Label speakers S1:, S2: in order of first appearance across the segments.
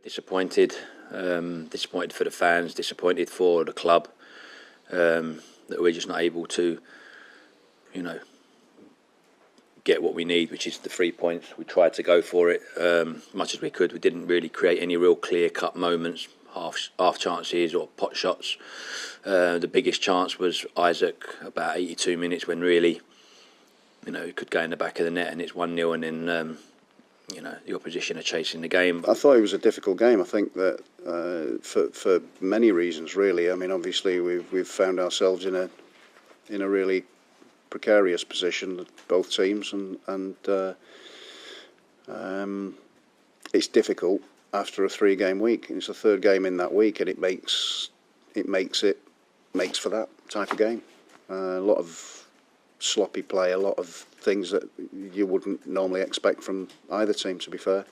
S1: disappointed. Disappointed for the fans, disappointed for the club, that we're just not able to, get what we need, which is the 3 points. We tried to go for it much as we could. We didn't really create any real clear-cut moments, half chances or pot shots. The biggest chance was Isaac about 82 minutes when really, it could go in the back of the net and it's 1-0 and then, the opposition are chasing the game.
S2: I thought it was a difficult game. I think that for many reasons, really. I mean, obviously we've found ourselves in a really precarious position, both teams, and it's difficult after a 3-game week. It's the third game in that week, and it makes for that type of game. A lot of sloppy play, a lot of things that you wouldn't normally expect from either team, to be fair.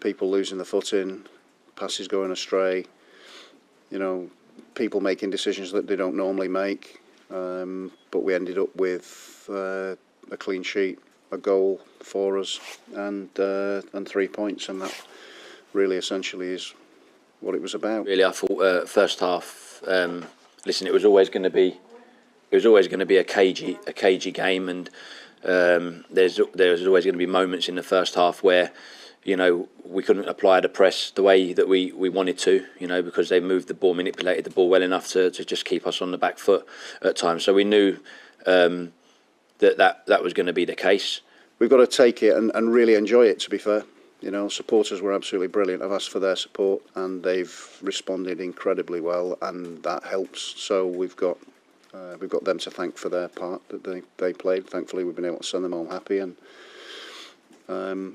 S2: People losing the footing, passes going astray, people making decisions that they don't normally make. But we ended up with a clean sheet, a goal for us, and 3 points, and that really essentially is what it was about.
S1: Really, I thought first half. Listen, it was always going to be a cagey game, and there's always going to be moments in the first half where we couldn't apply the press the way that we wanted to, because they moved the ball, manipulated the ball well enough to just keep us on the back foot at times. So we knew that was going to be the case.
S2: We've got to take it and really enjoy it, to be fair. Supporters were absolutely brilliant. I've asked for their support and they've responded incredibly well, and that helps. So we've got them to thank for their part that they played. Thankfully, we've been able to send them home happy, and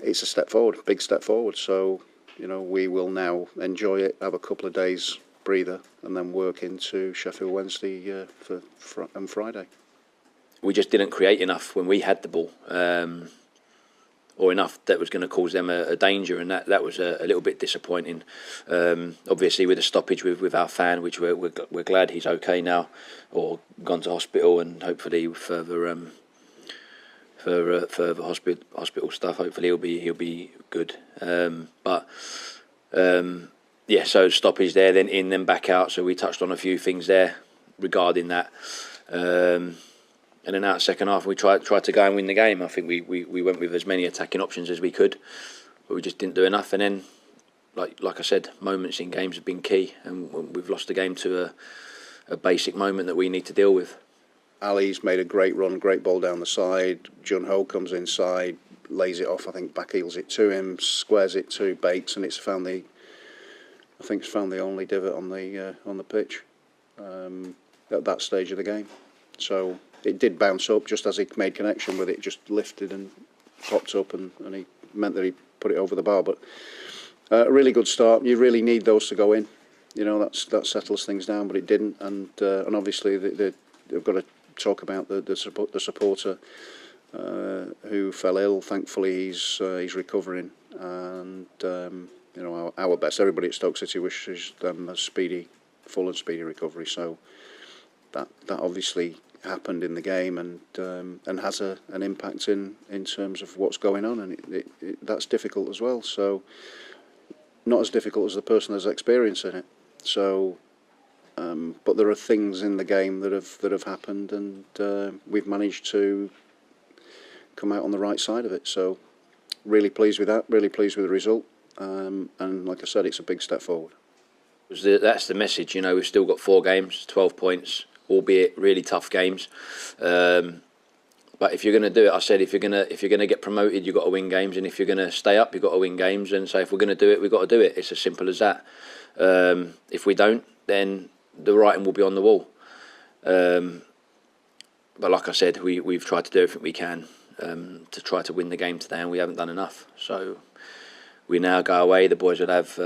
S2: it's a step forward, big step forward. So, we will now enjoy it, have a couple of days breather, and then work into Sheffield Wednesday and Friday.
S1: We just didn't create enough when we had the ball, or enough that was going to cause them a danger, and that was a little bit disappointing. Obviously, with the stoppage with our fan, which we're glad he's okay now, or gone to hospital, and hopefully further hospital stuff. Hopefully he'll be good. So stoppage there, then in, then back out. So we touched on a few things there regarding that. And then out second half, we tried to go and win the game. I think we went with as many attacking options as we could, but we just didn't do enough. And then, like I said, moments in games have been key, and we've lost the game to a basic moment that we need to deal with.
S2: Ali's made a great run, great ball down the side. Jun Ho comes inside, lays it off. I think back heels it to him, squares it to Bates, and it's found the only divot on the pitch at that stage of the game. So it did bounce up just as he made connection with it. Just lifted and popped up, and he meant that he put it over the bar. But a really good start. You really need those to go in. That settles things down, but it didn't. And obviously they've got to talk about the supporter who fell ill. Thankfully he's recovering, and our best. Everybody at Stoke City wishes them a full and speedy recovery. So that obviously happened in the game, and has an impact in terms of what's going on, and that's difficult as well. So not as difficult as the person that's experiencing it. So. But there are things in the game that have happened, and we've managed to come out on the right side of it. So really pleased with that, really pleased with the result, and like I said, it's a big step forward.
S1: That's the message. We've still got 4 games, 12 points, albeit really tough games. But if you're going to do it, I said, if you're going to get promoted, you've got to win games, and if you're going to stay up, you've got to win games. And so if we're going to do it, we've got to do it. It's as simple as that. If we don't, then the writing will be on the wall. But like I said, we've tried to do everything we can to try to win the game today, and we haven't done enough. So we now go away. The boys will have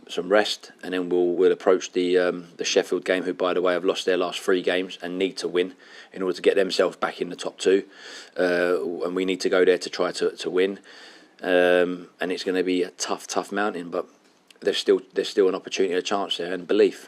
S1: some rest, and then we'll approach the Sheffield game, who, by the way, have lost their last 3 games and need to win in order to get themselves back in the top 2. And we need to go there to try to win. And it's going to be a tough mountain, but there's still an opportunity, a chance there, and belief.